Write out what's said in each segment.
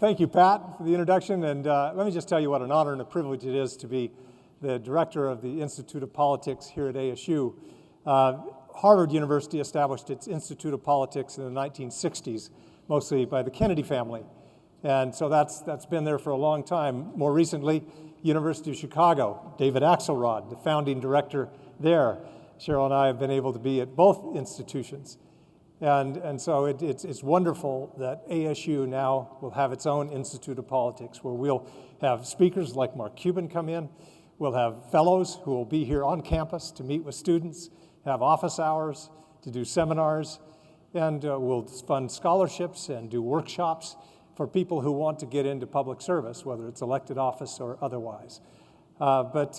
Thank you, Pat, for the introduction. And let me just tell you what an honor and a privilege it is to be the director of the Institute of Politics here at ASU. Harvard University established its Institute of Politics in the 1960s, mostly by the Kennedy family. And so that's been there for a long time. More recently, University of Chicago, David Axelrod, the founding director there. Cheryl and I have been able to be at both institutions. And so it's wonderful that ASU now will have its own Institute of Politics, where we'll have speakers like Mark Cuban come in. We'll have fellows who will be here on campus to meet with students, have office hours, to do seminars, and we'll fund scholarships and do workshops for people who want to get into public service, whether it's elected office or otherwise. But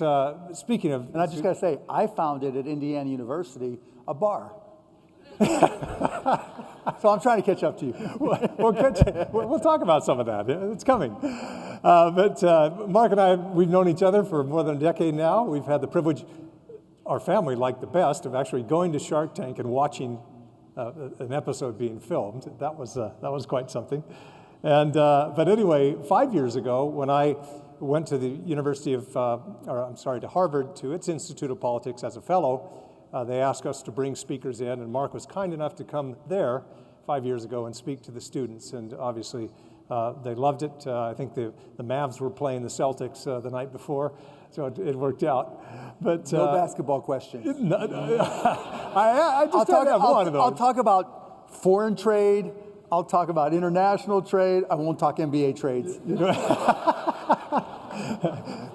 speaking of... And I just got to say, I founded at Indiana University a bar. So I'm trying to catch up to you. We'll talk about some of that. It's coming. But Mark and I, we've known each other for more than a decade now. We've had the privilege, our family liked the best, of actually going to Shark Tank and watching an episode being filmed. That was quite something. And but anyway, 5 years ago, when I went to the to Harvard, to its Institute of Politics as a fellow, they asked us to bring speakers in, and Mark was kind enough to come there 5 years ago and speak to the students, and obviously they loved it. I think the Mavs were playing the Celtics the night before, so it worked out. But no basketball question. I just don't have one of those. I'll talk about foreign trade. I'll talk about international trade. I won't talk NBA trades.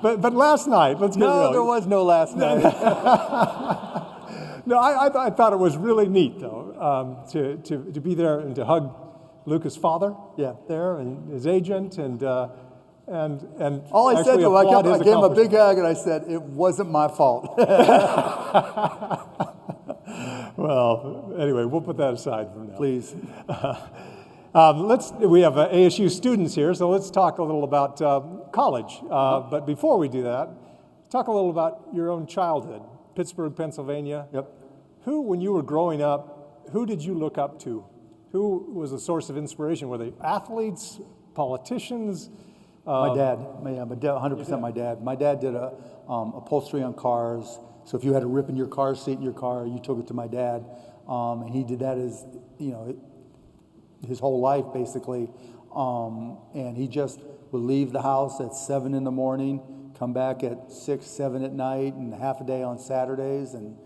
But last night, let's get real. No, there was no last night. No, I thought it was really neat, though, to be there and to hug Luca's father, there, and his agent, and all I said to him, I gave him a big hug, and I said, it wasn't my fault. Well, anyway, we'll put that aside from now. Please. We have ASU students here, so let's talk a little about college. But before we do that, talk a little about your own childhood. Pittsburgh, Pennsylvania. Yep. Who, when you were growing up, who did you look up to? Who was a source of inspiration? Were they athletes, politicians? My dad. 100% my dad. My dad did upholstery on cars. So if you had a rip in your car seat in your car, you took it to my dad. And he did that his whole life, basically. And he just would leave the house at 7 in the morning, come back at 6, 7 at night, and half a day on Saturdays. And,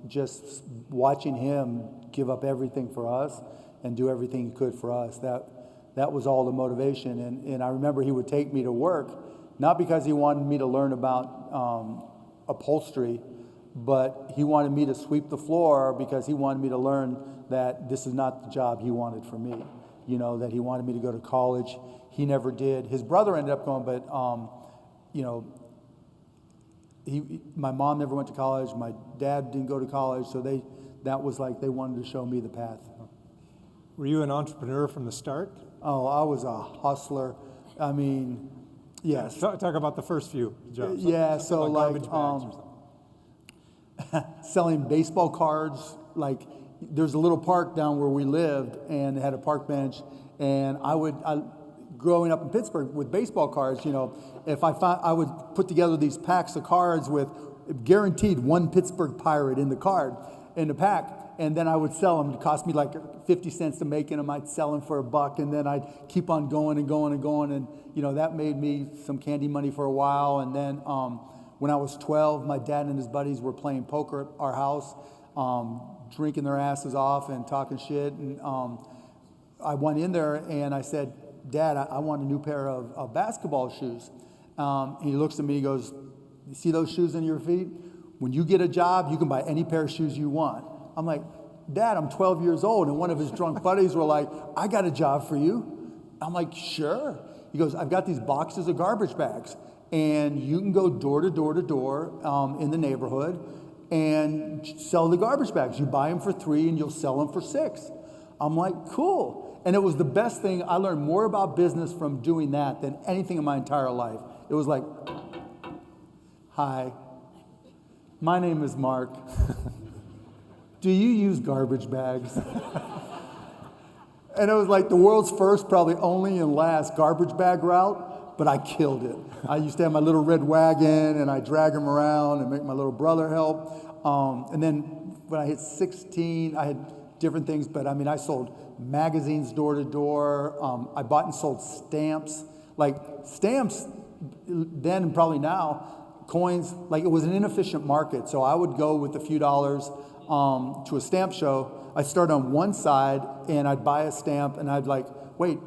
just watching him give up everything for us and do everything he could for us, that was all the motivation. And I remember he would take me to work, not because he wanted me to learn about upholstery, but he wanted me to sweep the floor because he wanted me to learn that this is not the job he wanted for me. That he wanted me to go to college. He never did. His brother ended up going, but my mom never went to college. My dad didn't go to college, so that was like they wanted to show me the path. Were you an entrepreneur from the start? Oh, I was a hustler. I mean, yes. Talk about the first few jobs. Yeah, so like selling baseball cards. Like there's a little park down where we lived, and it had a park bench, and growing up in Pittsburgh with baseball cards, if I would put together these packs of cards with guaranteed one Pittsburgh Pirate in the pack, and then I would sell them. It cost me like 50 cents to make them. I'd sell them for $1, and then I'd keep on going and going and going, and that made me some candy money for a while. And then when I was 12, my dad and his buddies were playing poker at our house, drinking their asses off and talking shit, and I went in there and I said, Dad, I want a new pair of basketball shoes. He looks at me, he goes, you see those shoes in your feet? When you get a job, you can buy any pair of shoes you want. I'm like, Dad, I'm 12 years old. And one of his drunk buddies were like, I got a job for you. I'm like, sure. He goes, I've got these boxes of garbage bags, and you can go door to door to door in the neighborhood and sell the garbage bags. You buy them for $3 and you'll sell them for $6. I'm like, cool. And it was the best thing. I learned more about business from doing that than anything in my entire life. It was like, hi, my name is Mark. Do you use garbage bags? And it was like the world's first, probably only and last garbage bag route, but I killed it. I used to have my little red wagon, and I drag them around and make my little brother help. And then when I hit 16, I had different things, but I mean, I sold magazines door to door. I bought and sold stamps. Like stamps then and probably now, coins, like it was an inefficient market. So I would go with a few dollars to a stamp show. I'd start on one side and I'd buy a stamp and I'd like, wait,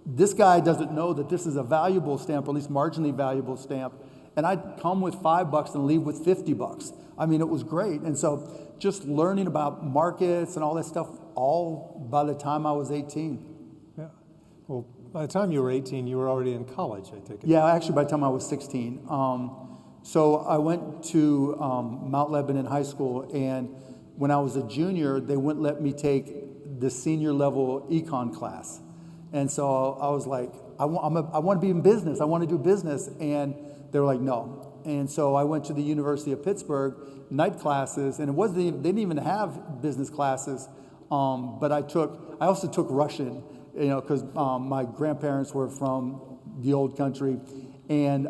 this guy doesn't know that this is a valuable stamp, or at least marginally valuable stamp. And I'd come with $5 and leave with $50. I mean, it was great. And so just learning about markets and all that stuff, all by the time I was 18. Yeah. Well, by the time you were 18, you were already in college, I take it. Yeah, actually by the time I was 16. So I went to Mount Lebanon High School, and when I was a junior, they wouldn't let me take the senior level econ class. And so I was like, I want to be in business. I want to do business. And they were like, no. And so I went to the University of Pittsburgh, night classes, and they didn't even have business classes. But I also took Russian, because my grandparents were from the old country. And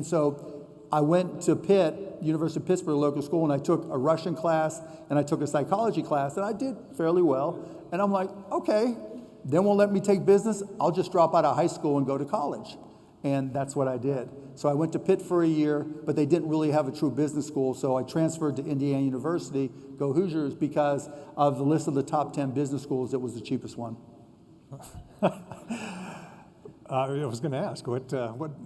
so I went to Pitt, University of Pittsburgh local school, and I took a Russian class and I took a psychology class, and I did fairly well. And I'm like, okay, they won't let me take business. I'll just drop out of high school and go to college. And that's what I did. So I went to Pitt for a year, but they didn't really have a true business school. So I transferred to Indiana University, go Hoosiers, because of the list of the top 10 business schools, it was the cheapest one. I was going to ask, what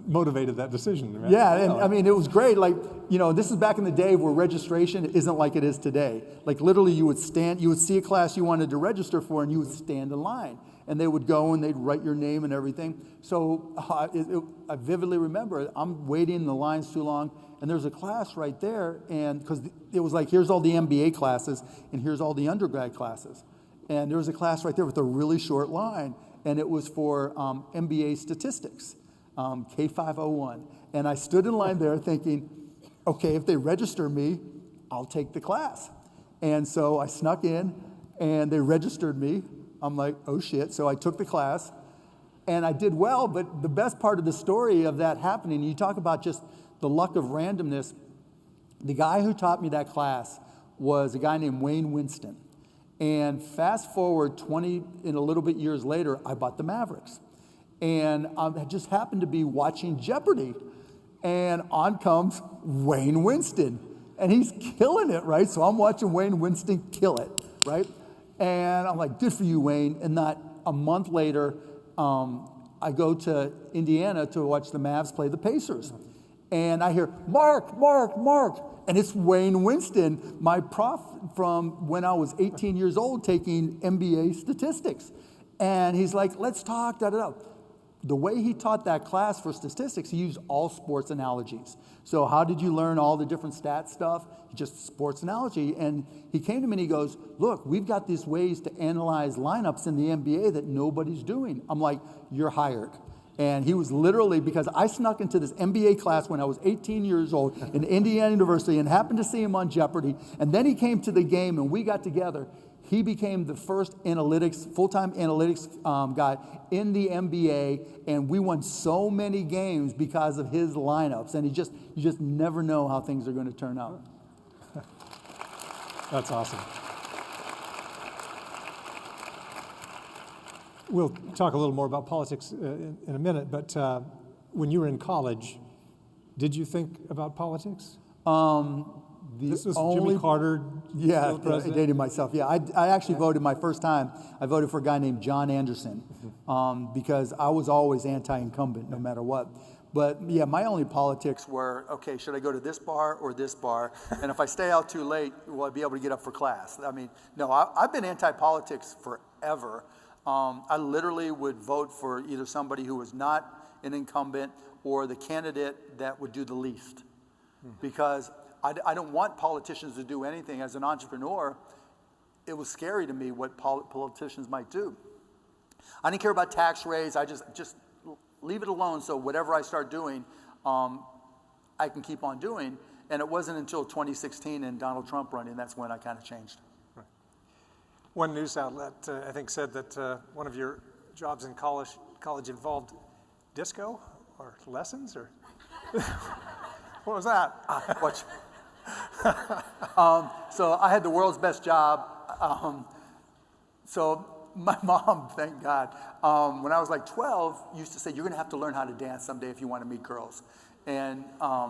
motivated that decision? Right? Yeah, and I mean, it was great. Like, this is back in the day where registration isn't like it is today. Like, literally, you would see a class you wanted to register for, and you would stand in line. And they would go and they'd write your name and everything. So I vividly remember, I'm waiting in the lines too long, and there's a class right there, and because it was like, here's all the MBA classes, and here's all the undergrad classes. And there was a class right there with a really short line, and it was for MBA statistics, K501. And I stood in line there thinking, okay, if they register me, I'll take the class. And so I snuck in, and they registered me. I'm like, oh shit. So I took the class, and I did well, but the best part of the story of that happening, you talk about just the luck of randomness, the guy who taught me that class was a guy named Wayne Winston. And fast forward 20 and a little bit years later, I bought the Mavericks. And I just happened to be watching Jeopardy, and on comes Wayne Winston, and he's killing it, right? So I'm watching Wayne Winston kill it, right? And I'm like, good for you, Wayne. And not a month later, I go to Indiana to watch the Mavs play the Pacers. And I hear, Mark, Mark, Mark. And it's Wayne Winston, my prof from when I was 18 years old taking MBA statistics. And he's like, let's talk, da-da-da. The way he taught that class for statistics, he used all sports analogies. So how did you learn all the different stat stuff? Just sports analogy. And he came to me and he goes, look, we've got these ways to analyze lineups in the NBA that nobody's doing. I'm like, you're hired. And he was literally, because I snuck into this MBA class when I was 18 years old in Indiana University and happened to see him on Jeopardy. And then he came to the game and we got together. He became the first full-time analytics guy in the NBA, and we won so many games because of his lineups. And you just never know how things are going to turn out. That's awesome. We'll talk a little more about politics in a minute, but when you were in college, did you think about politics? This was Jimmy Carter. Yeah, I dated myself. Yeah, I actually voted my first time. I voted for a guy named John Anderson because I was always anti-incumbent no matter what. But yeah, my only politics were, okay, should I go to this bar or this bar? And if I stay out too late, will I be able to get up for class? I mean, no, I've been anti-politics forever. I literally would vote for either somebody who was not an incumbent or the candidate that would do the least. Because I don't want politicians to do anything. As an entrepreneur, it was scary to me what politicians might do. I didn't care about tax rates. I just leave it alone, so whatever I start doing, I can keep on doing. And it wasn't until 2016 and Donald Trump running, that's when I kind of changed. One news outlet, I think, said that one of your jobs in college involved disco or lessons, or what was that? So I had the world's best job. So my mom, thank God, when I was like 12, used to say, you're going to have to learn how to dance someday if you want to meet girls. And I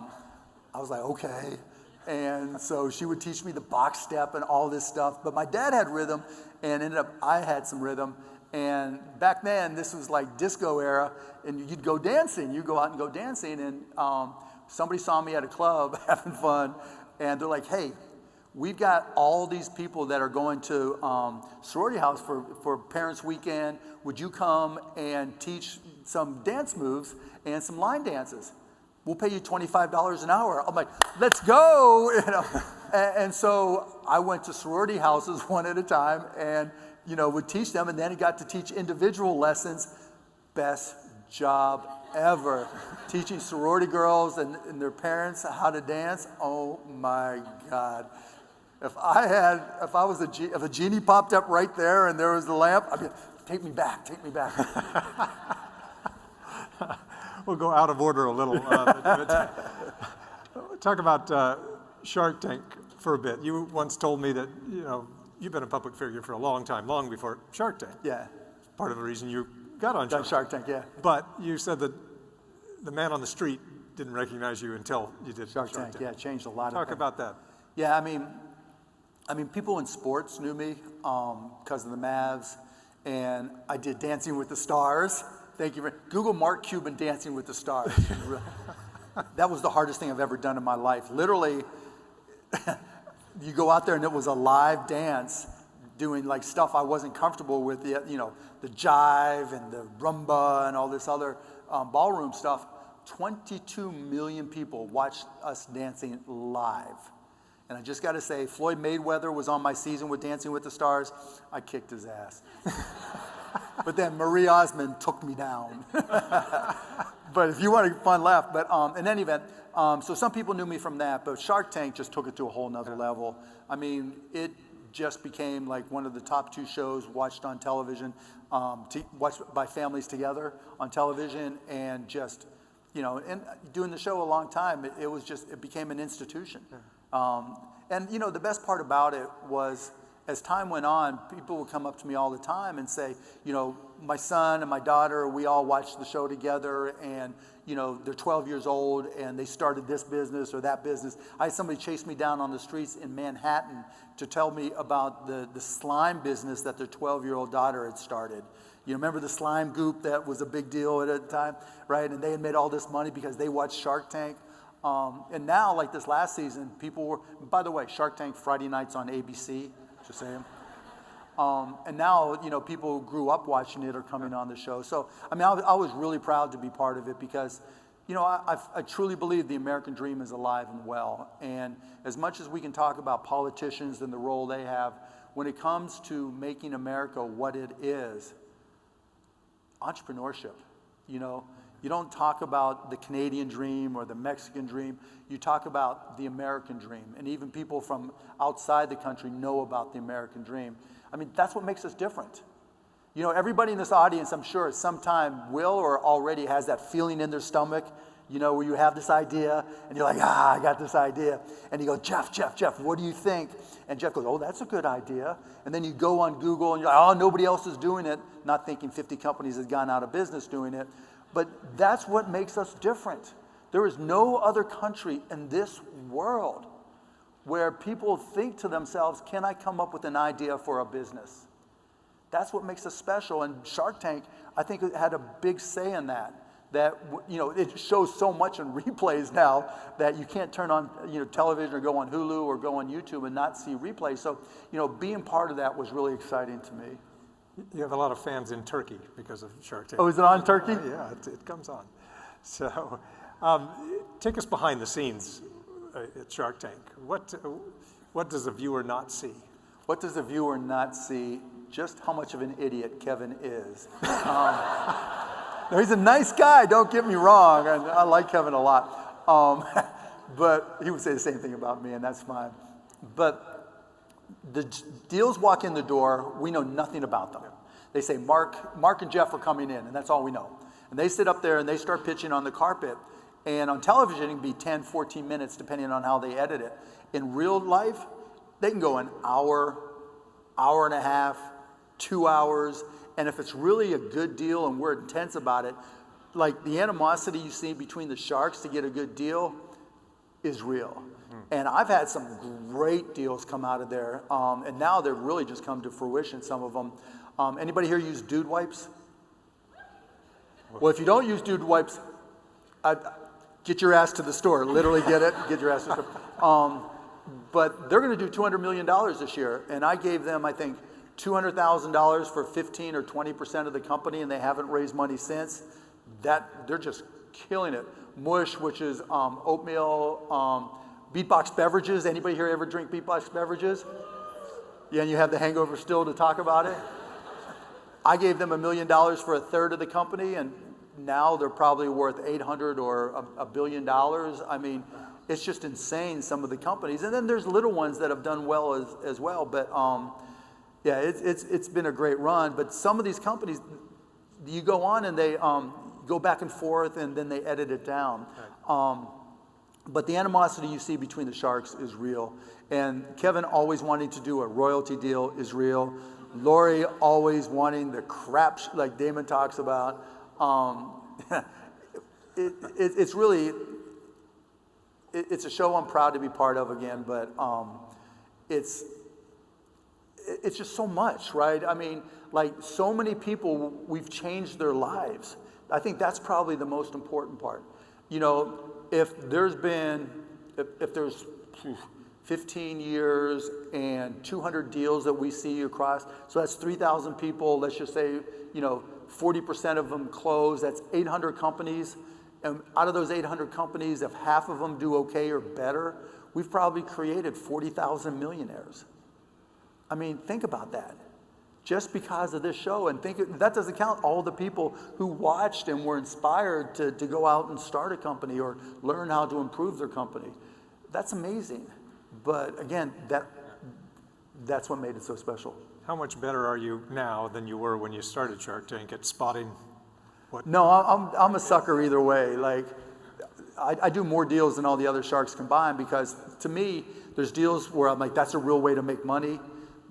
was like, okay. And so she would teach me the box step and all this stuff. But my dad had rhythm, and I had some rhythm. And back then, this was like disco era, and you'd go dancing. You'd go out and go dancing. And somebody saw me at a club having fun, and they're like, hey, we've got all these people that are going to sorority house for Parents Weekend. Would you come and teach some dance moves and some line dances? We'll pay you $25 an hour. I'm like, let's go. You know? And so I went to sorority houses one at a time and, would teach them. And then he got to teach individual lessons. Best job ever. Teaching sorority girls and their parents how to dance. Oh my God. If a genie popped up right there and there was the lamp, I'd be, take me back. We'll go out of order a little. Talk about Shark Tank for a bit. You once told me that, you've been a public figure for a long time, long before Shark Tank. Yeah. Part of the reason you got on Shark Tank, yeah. But you said that the man on the street didn't recognize you until you did Shark Tank. Yeah, it changed a lot of things. Talk about that. Yeah, I mean, people in sports knew me because of the Mavs, and I did Dancing with the Stars. Thank you. Google Mark Cuban Dancing with the Stars. That was the hardest thing I've ever done in my life. Literally, you go out there and it was a live dance doing like stuff I wasn't comfortable with, the jive and the rumba and all this other ballroom stuff. 22 million people watched us dancing live. And I just got to say, Floyd Mayweather was on my season with Dancing with the Stars. I kicked his ass. But then Marie Osmond took me down. But if you want a fun laugh, but in any event, so some people knew me from that, but Shark Tank just took it to a whole nother level. I mean, it just became like one of the top 2 shows watched on television, watched by families together on television, and just, and doing the show a long time, it became an institution. And the best part about it was, as time went on, people would come up to me all the time and say, my son and my daughter, we all watched the show together, and they're 12 years old and they started this business or that business. I had somebody chase me down on the streets in Manhattan to tell me about the slime business that their 12-year-old daughter had started. You remember the slime goop that was a big deal at the time, right? And they had made all this money because they watched Shark Tank. And now, like this last season, people were, by the way, Shark Tank Friday nights on ABC, just saying. And now, people who grew up watching it are coming on the show. So, I was really proud to be part of it because, I truly believe the American dream is alive and well. And as much as we can talk about politicians and the role they have, when it comes to making America what it is, entrepreneurship, you don't talk about the Canadian dream or the Mexican dream. You talk about the American dream. And even people from outside the country know about the American dream. That's what makes us different. Everybody in this audience, I'm sure, at some time will or already has that feeling in their stomach, where you have this idea, and you're like, I got this idea. And you go, Jeff, what do you think? And Jeff goes, oh, that's a good idea. And then you go on Google, and you're like, oh, nobody else is doing it, not thinking 50 companies have gone out of business doing it. But that's what makes us different. There is no other country in this world where people think to themselves, can I come up with an idea for a business? That's what makes us special. And Shark Tank, I think, it had a big say in that. That, it shows so much in replays now that you can't turn on, television or go on Hulu or go on YouTube and not see replays. So, being part of that was really exciting to me. You have a lot of fans in Turkey because of Shark Tank. Oh, is it on Turkey? Yeah, it comes on. So, take us behind the scenes at Shark Tank. What does the viewer not see? What does the viewer not see? Just how much of an idiot Kevin is. He's a nice guy, don't get me wrong, and I like Kevin a lot. But he would say the same thing about me, and that's fine. But The deals walk in the door, we know nothing about them. They say, Mark and Jeff are coming in, and that's all we know. And they sit up there and they start pitching on the carpet. And on television, it can be 10, 14 minutes, depending on how they edit it. In real life, they can go an hour, hour and a half, 2 hours. And if it's really a good deal and we're intense about it, like the animosity you see between the sharks to get a good deal is real. And I've had some great deals come out of there. And now they've really just come to fruition, some of them. Anybody here use Dude Wipes? Well, if you don't use Dude Wipes, get your ass to the store. Literally get it. Get your ass to the store. But they're going to do $200 million this year. And I gave them, I think, $200,000 for 15 or 20% of the company, and they haven't raised money since. They're just killing it. Mush, which is oatmeal, Beatbox beverages. Anybody here ever drink Beatbox beverages? Yeah, and you have the hangover still to talk about it? I gave them $1 million for a third of the company, and now they're probably worth 800 or $1 billion. I mean, it's just insane, some of the companies. And then there's little ones that have done well as well. But yeah, it's been a great run. But some of these companies, you go on and they go back and forth, and then they edit it down. But the animosity you see between the sharks is real. And Kevin always wanting to do a royalty deal is real. Lori always wanting the crap like Damon talks about. It's really, it's a show I'm proud to be part of again, but it's just so much, right? I mean, like so many people, we've changed their lives. I think that's probably the most important part. You know, if there's 15 years and 200 deals that we see across, so that's 3,000 people, let's just say, you know, 40% of them close, that's 800 companies. And out of those 800 companies, if half of them do okay or better, we've probably created 40,000 millionaires. I mean, think about that. Just because of this show, and that doesn't count all the people who watched and were inspired to go out and start a company or learn how to improve their company. That's amazing. But again, that's what made it so special. How much better are you now than you were when you started Shark Tank at spotting what? No, I'm a sucker either way. Like, I do more deals than all the other sharks combined, because to me, there's deals where I'm like, that's a real way to make money.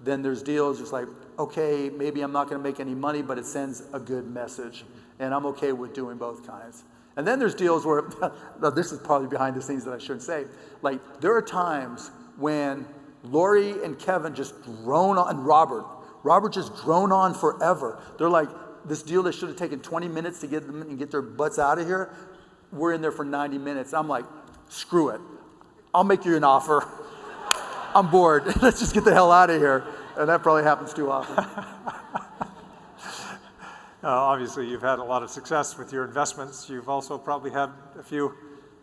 Then there's deals just like, okay, maybe I'm not going to make any money, but it sends a good message. And I'm okay with doing both kinds. And then there's deals where, this is probably behind the scenes that I shouldn't say. Like, there are times when Lori and Kevin just drone on, and Robert just drone on forever. They're like, this deal that should have taken 20 minutes to get them and get their butts out of here, we're in there for 90 minutes. I'm like, screw it. I'll make you an offer. I'm bored. Let's just get the hell out of here. And that probably happens too often. Obviously, you've had a lot of success with your investments. You've also probably had a few.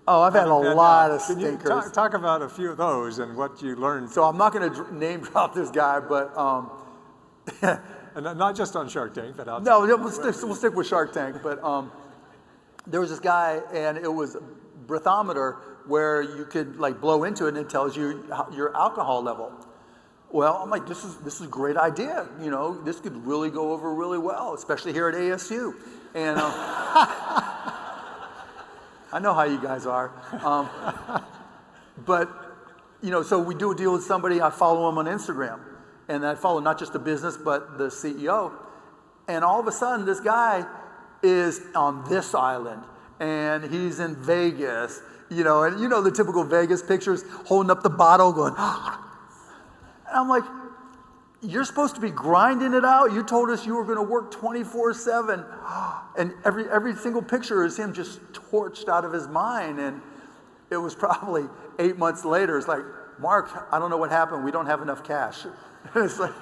Oh, I've had a lot of stinkers. Can you talk about a few of those and what you learned? So I'm not going to name drop this guy, but and not just on Shark Tank, but outside. No, we'll stick with Shark Tank. But there was this guy, and it was a breathometer where you could like blow into it, and it tells you your alcohol level. Well, I'm like, this is a great idea. You know, this could really go over really well, especially here at ASU. And I know how you guys are. But, you know, so we do a deal with somebody. I follow him on Instagram. And I follow not just the business, but the CEO. And all of a sudden, this guy is on this island. And he's in Vegas. You know, and you know the typical Vegas pictures, holding up the bottle, going, and I'm like, you're supposed to be grinding it out. You told us you were going to work 24/7. And every single picture is him just torched out of his mind. And it was probably 8 months later. It's like, Mark, I don't know what happened. We don't have enough cash. It's like,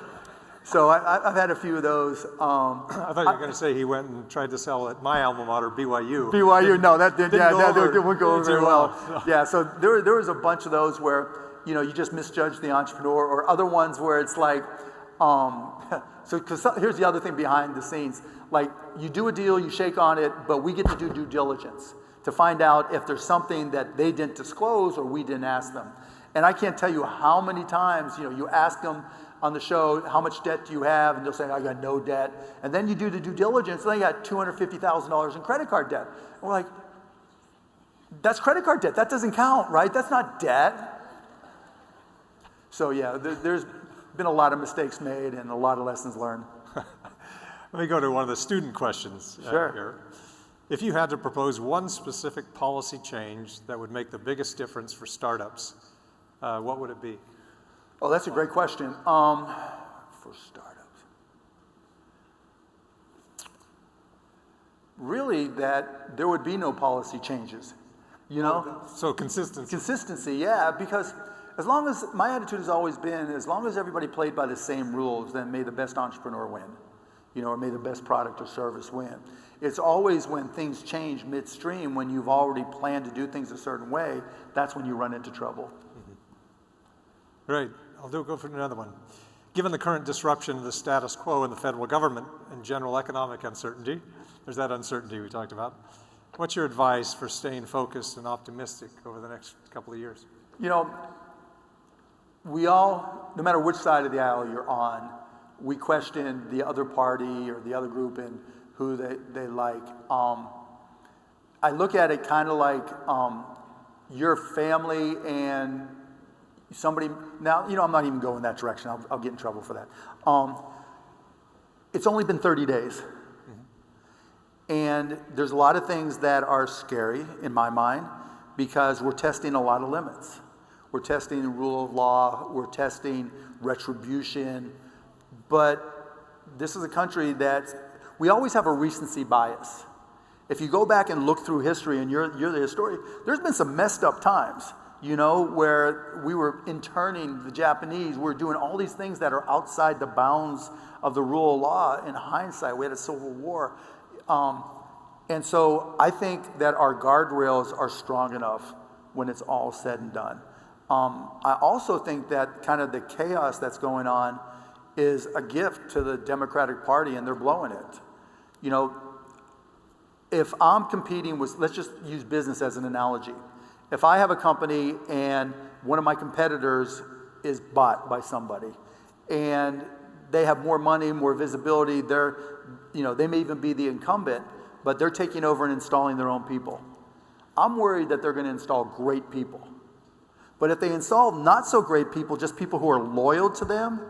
so I've had a few of those. I thought you were going to say he went and tried to sell at my alma mater, BYU. BYU, no, that didn't go over very well. No. Yeah, so there was a bunch of those where, you know, you just misjudge the entrepreneur, or other ones where it's like, here's the other thing behind the scenes. Like, you do a deal, you shake on it, but we get to do due diligence to find out if there's something that they didn't disclose or we didn't ask them. And I can't tell you how many times, you ask them on the show, how much debt do you have? And they'll say, I got no debt. And then you do the due diligence, and they got $250,000 in credit card debt. And we're like, that's credit card debt. That doesn't count, right? That's not debt. So yeah, there's been a lot of mistakes made and a lot of lessons learned. Let me go to one of the student questions here. If you had to propose one specific policy change that would make the biggest difference for startups, what would it be? Oh, that's a great question. For startups. Really, that there would be no policy changes, So consistency. Consistency, yeah, because as long as, my attitude has always been, as long as everybody played by the same rules, then may the best entrepreneur win, or may the best product or service win. It's always when things change midstream, when you've already planned to do things a certain way, that's when you run into trouble. Great. I'll go for another one. Given the current disruption of the status quo in the federal government and general economic uncertainty, there's that uncertainty we talked about, what's your advice for staying focused and optimistic over the next couple of years? We all, no matter which side of the aisle you're on, we question the other party or the other group and who they like. I look at it kind of like your family and somebody. Now, I'm not even going that direction. I'll get in trouble for that. It's only been 30 days. And there's a lot of things that are scary in my mind because we're testing a lot of limits. We're testing the rule of law. We're testing retribution. But this is a country that we always have a recency bias. If you go back and look through history, and you're the historian, there's been some messed up times, where we were interning the Japanese. We're doing all these things that are outside the bounds of the rule of law. In hindsight, we had a civil war. And so I think that our guardrails are strong enough when it's all said and done. I also think that kind of the chaos that's going on is a gift to the Democratic Party, and they're blowing it. If I'm competing with, let's just use business as an analogy. If I have a company and one of my competitors is bought by somebody, and they have more money, more visibility, they may even be the incumbent, but they're taking over and installing their own people. I'm worried that they're going to install great people. But if they install not so great people, just people who are loyal to them,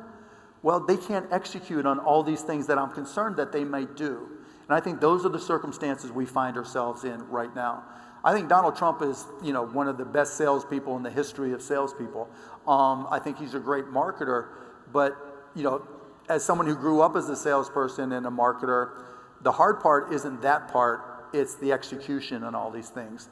well, they can't execute on all these things that I'm concerned that they might do. And I think those are the circumstances we find ourselves in right now. I think Donald Trump is, one of the best salespeople in the history of salespeople. I think he's a great marketer, but, as someone who grew up as a salesperson and a marketer, the hard part isn't that part, it's the execution on all these things.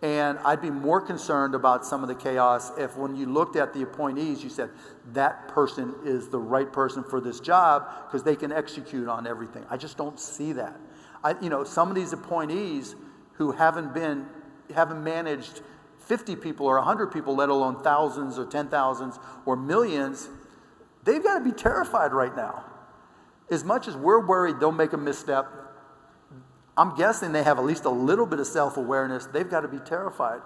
And I'd be more concerned about some of the chaos if when you looked at the appointees, you said, that person is the right person for this job because they can execute on everything. I just don't see that. Some of these appointees who haven't managed 50 people or 100 people, let alone thousands or 10,000s or millions, they've got to be terrified right now. As much as we're worried they'll make a misstep, I'm guessing they have at least a little bit of self-awareness. They've got to be terrified.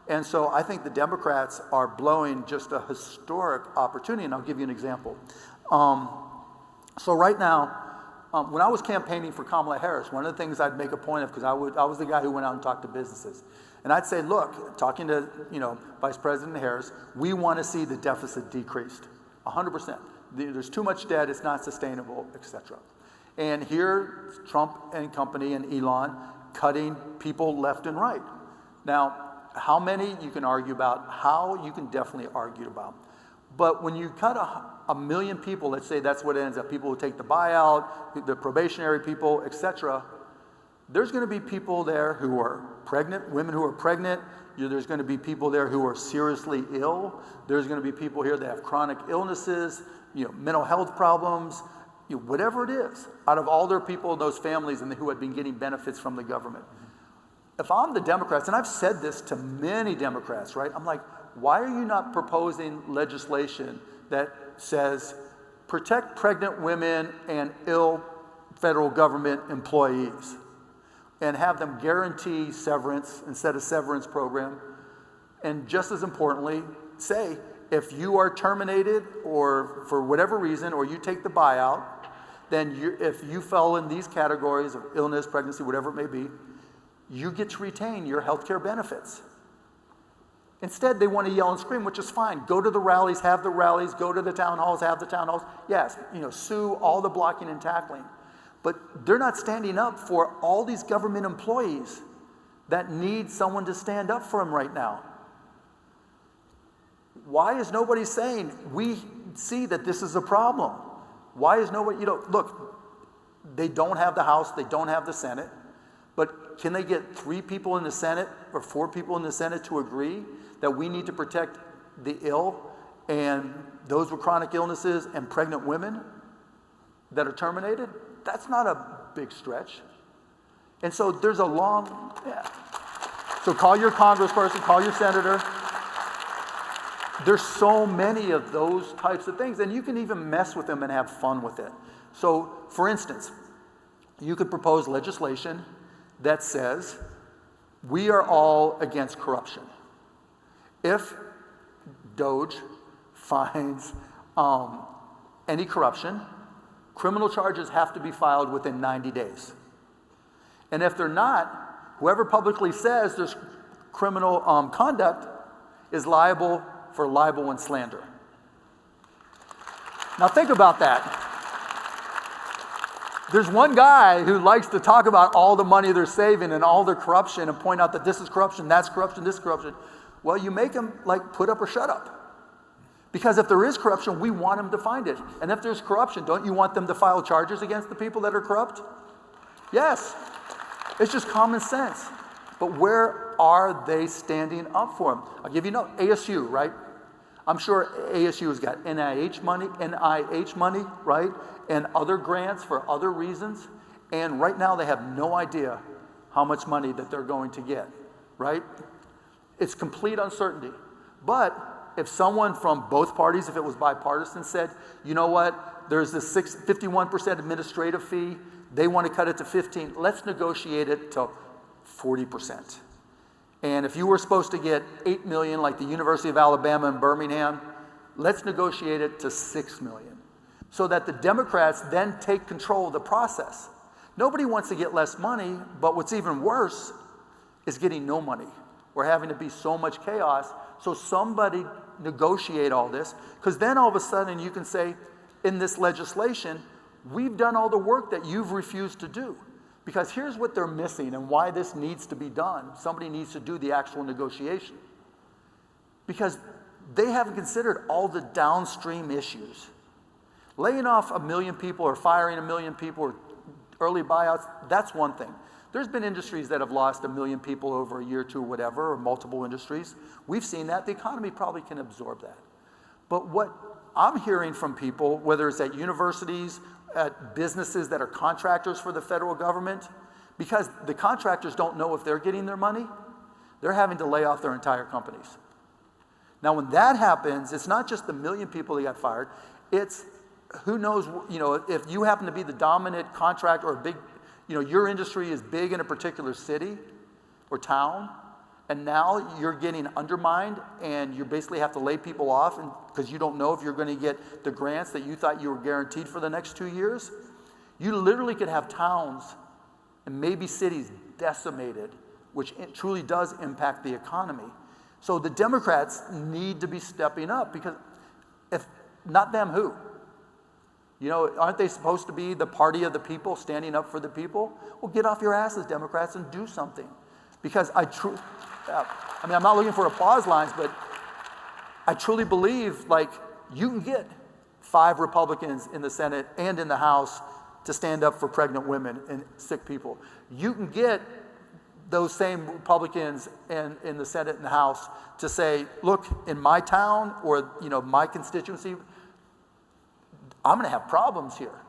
And so I think the Democrats are blowing just a historic opportunity, and I'll give you an example. So right now, when I was campaigning for Kamala Harris, one of the things I'd make a point of, because I was the guy who went out and talked to businesses, and I'd say, look, talking to Vice President Harris, we want to see the deficit decreased, 100%. There's too much debt, it's not sustainable, etc. And here, Trump and company and Elon cutting people left and right. Now, how many you can argue about, how you can definitely argue about. But when you cut a million people, let's say that's what it ends up, people who take the buyout, the probationary people, etc., there's going to be people there who are pregnant, women who are pregnant. There's going to be people there who are seriously ill. There's going to be people here that have chronic illnesses, mental health problems, whatever it is, out of all their people in those families and who had been getting benefits from the government. If I'm the Democrats, and I've said this to many Democrats, right? I'm like, why are you not proposing legislation that says protect pregnant women and ill federal government employees and have them guarantee severance instead of severance program? And just as importantly, say, if you are terminated or for whatever reason, or you take the buyout, then if you fell in these categories of illness, pregnancy, whatever it may be, you get to retain your health care benefits. Instead, they want to yell and scream, which is fine. Go to the rallies, have the rallies, go to the town halls, have the town halls. Yes, sue all the blocking and tackling. But they're not standing up for all these government employees that need someone to stand up for them right now. Why is nobody saying, we see that this is a problem? Why is nobody, look, they don't have the House, they don't have the Senate, but can they get 3 people in the Senate or 4 people in the Senate to agree that we need to protect the ill and those with chronic illnesses and pregnant women that are terminated? That's not a big stretch. And so there's a long, So call your congressperson, call your senator. There's so many of those types of things, and you can even mess with them and have fun with it. So, for instance, you could propose legislation that says we are all against corruption. If DOJ finds any corruption, criminal charges have to be filed within 90 days. And if they're not, whoever publicly says there's criminal conduct is liable for libel and slander. Now think about that. There's one guy who likes to talk about all the money they're saving and all their corruption and point out that this is corruption, that's corruption, this is corruption. Well, you make him put up or shut up. Because if there is corruption, we want him to find it. And if there's corruption, don't you want them to file charges against the people that are corrupt? Yes. It's just common sense. But where are they standing up for them? I'll give you a note. ASU, right? I'm sure ASU has got NIH money, right? And other grants for other reasons. And right now they have no idea how much money that they're going to get, right? It's complete uncertainty. But if someone from both parties, if it was bipartisan, said, you know what, there's this 51% administrative fee, they want to cut it to 15%, let's negotiate it to 40%. And if you were supposed to get $8 million like the University of Alabama in Birmingham, let's negotiate it to $6 million. So that the Democrats then take control of the process. Nobody wants to get less money, but what's even worse is getting no money or having to be so much chaos. So somebody negotiate all this, because then all of a sudden you can say, in this legislation, we've done all the work that you've refused to do. Because here's what they're missing and why this needs to be done. Somebody needs to do the actual negotiation. Because they haven't considered all the downstream issues. Laying off 1 million people or firing 1 million people or early buyouts, that's one thing. There's been industries that have lost 1 million people over a year or two, whatever, or multiple industries. We've seen that. The economy probably can absorb that. But what I'm hearing from people, whether it's at universities, at businesses that are contractors for the federal government, because the contractors don't know if they're getting their money, they're having to lay off their entire companies. Now, when that happens, it's not just the 1 million people that got fired. It's who knows, if you happen to be the dominant contractor or a big, your industry is big in a particular city or town, and now you're getting undermined and you basically have to lay people off because you don't know if you're going to get the grants that you thought you were guaranteed for the next 2 years. You literally could have towns and maybe cities decimated, which truly does impact the economy. So the Democrats need to be stepping up, because if not them, who? Aren't they supposed to be the party of the people, standing up for the people? Well, get off your asses, Democrats, and do something. Because I'm not looking for applause lines, but I truly believe, you can get 5 Republicans in the Senate and in the House to stand up for pregnant women and sick people. You can get those same Republicans in the Senate and the House to say, look, in my town or, my constituency, I'm going to have problems here.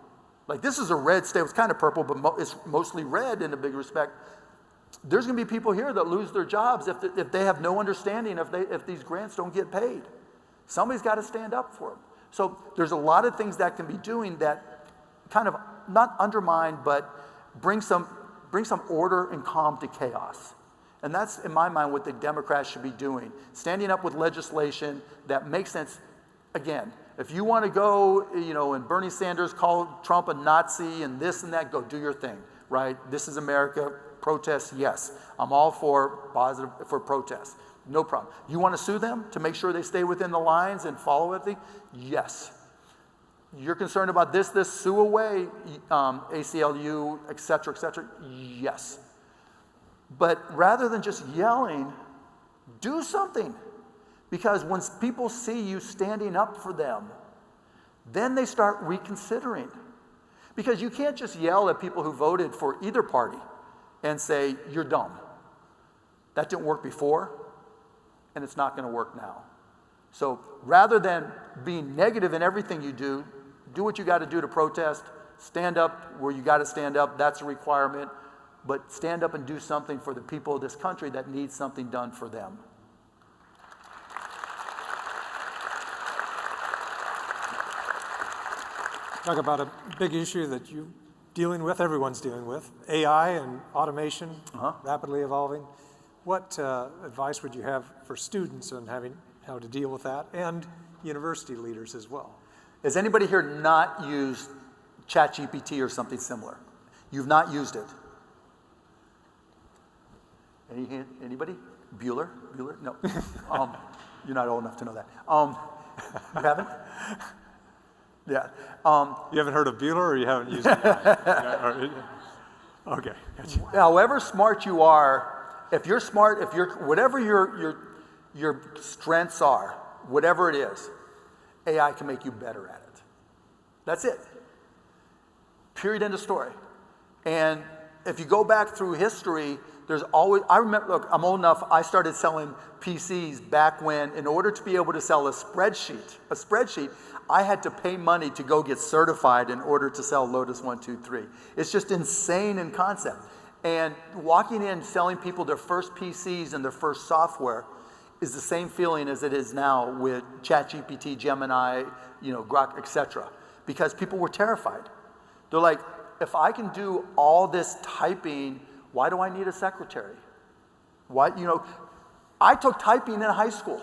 This is a red state. It's kind of purple, but it's mostly red in a big respect. There's going to be people here that lose their jobs if they have no understanding if these grants don't get paid. Somebody's got to stand up for them. So there's a lot of things that can be doing that kind of not undermine, but bring some order and calm to chaos. And that's, in my mind, what the Democrats should be doing. Standing up with legislation that makes sense. Again, if you want to go, and Bernie Sanders called Trump a Nazi and this and that, go do your thing, right? This is America. Protest, yes. I'm all for protest. No problem. You want to sue them to make sure they stay within the lines and follow everything? Yes. You're concerned about this, sue away, ACLU, et cetera, yes. But rather than just yelling, do something. Because when people see you standing up for them, then they start reconsidering. Because you can't just yell at people who voted for either party and say, you're dumb. That didn't work before, and it's not going to work now. So rather than being negative in everything you do what you got to do to protest, stand up where you got to stand up, that's a requirement, but stand up and do something for the people of this country that need something done for them. Talk about a big issue that everyone's dealing with, AI and automation, rapidly evolving. What advice would you have for students on how to deal with that, and university leaders as well? Has anybody here not used ChatGPT or something similar? You've not used it? Anybody? Bueller? No. You're not old enough to know that. You haven't? Yeah. You haven't heard of Bueller, or you haven't used it? Okay. Gotcha. However smart you are, if you're smart, whatever your strengths are, whatever it is, AI can make you better at it. That's it. Period, end of story. And if you go back through history, there's always, I remember, look, I'm old enough, I started selling PCs back when, in order to be able to sell a spreadsheet, I had to pay money to go get certified in order to sell Lotus 123. It's just insane in concept. And walking in, selling people their first PCs and their first software is the same feeling as it is now with ChatGPT, Gemini, Grok, etc. Because people were terrified. They're like, if I can do all this typing, why do I need a secretary? I took typing in high school.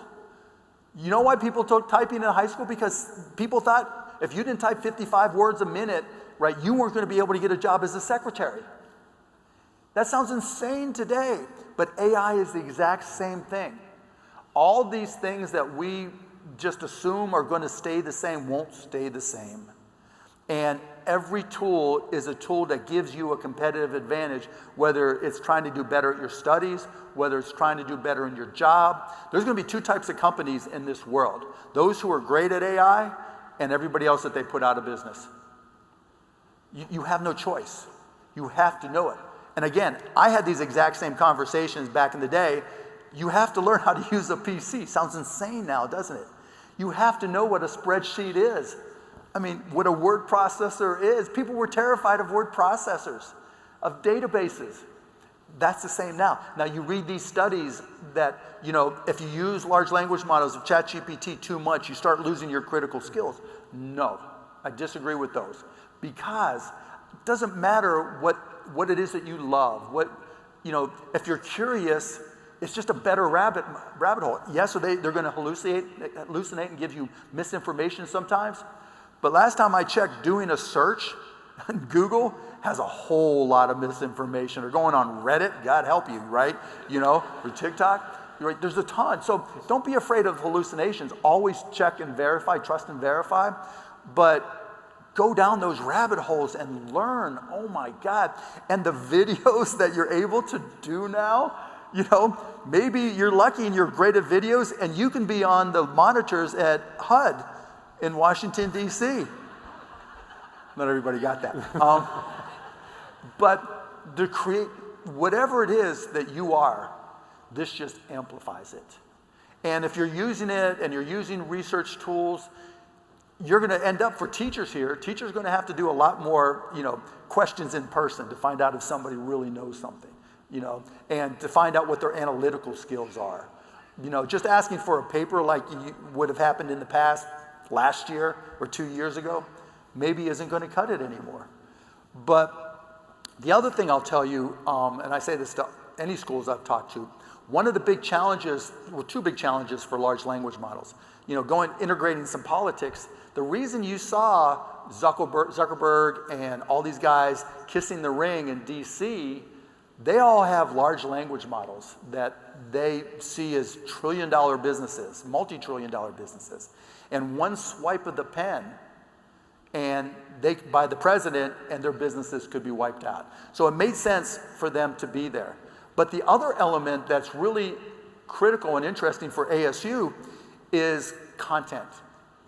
You know why people took typing in high school? Because people thought if you didn't type 55 words a minute, right, you weren't going to be able to get a job as a secretary. That sounds insane today, but AI is the exact same thing. All these things that we just assume are going to stay the same won't stay the same. And every tool is a tool that gives you a competitive advantage, whether it's trying to do better at your studies, whether it's trying to do better in your job. There's going to be two types of companies in this world. Those who are great at AI and everybody else that they put out of business. You have no choice. You have to know it. And again, I had these exact same conversations back in the day. You have to learn how to use a PC. Sounds insane now, doesn't it? You have to know what a spreadsheet is. I mean, what a word processor is. People were terrified of word processors, of databases. That's the same now. Now you read these studies that, if you use large language models of ChatGPT too much, you start losing your critical skills. No, I disagree with those. Because it doesn't matter what it is that you love. If you're curious, it's just a better rabbit hole. Yes, so they're going to hallucinate and give you misinformation sometimes. But last time I checked, doing a search, Google has a whole lot of misinformation. Or going on Reddit, God help you, right? Or TikTok, right? There's a ton. So don't be afraid of hallucinations. Always check and verify, trust and verify. But go down those rabbit holes and learn. Oh my God. And the videos that you're able to do now, maybe you're lucky and you're great at videos and you can be on the monitors at HUD in Washington, D.C. Not everybody got that. But to create whatever it is that you are, this just amplifies it. And if you're using it and you're using research tools, you're going to end up, for teachers here, teachers are going to have to do a lot more, questions in person to find out if somebody really knows something, and to find out what their analytical skills are. Just asking for a paper like would have happened in the past, last year or 2 years ago, maybe isn't going to cut it anymore. But the other thing I'll tell you, and I say this to any schools I've talked to, one of the big challenges, well, two big challenges for large language models, integrating some politics. The reason you saw Zuckerberg and all these guys kissing the ring in DC, they all have large language models that they see as trillion-dollar businesses, multi-trillion-dollar businesses. And one swipe of the pen, and by the president, and their businesses could be wiped out. So it made sense for them to be there. But the other element that's really critical and interesting for ASU is content.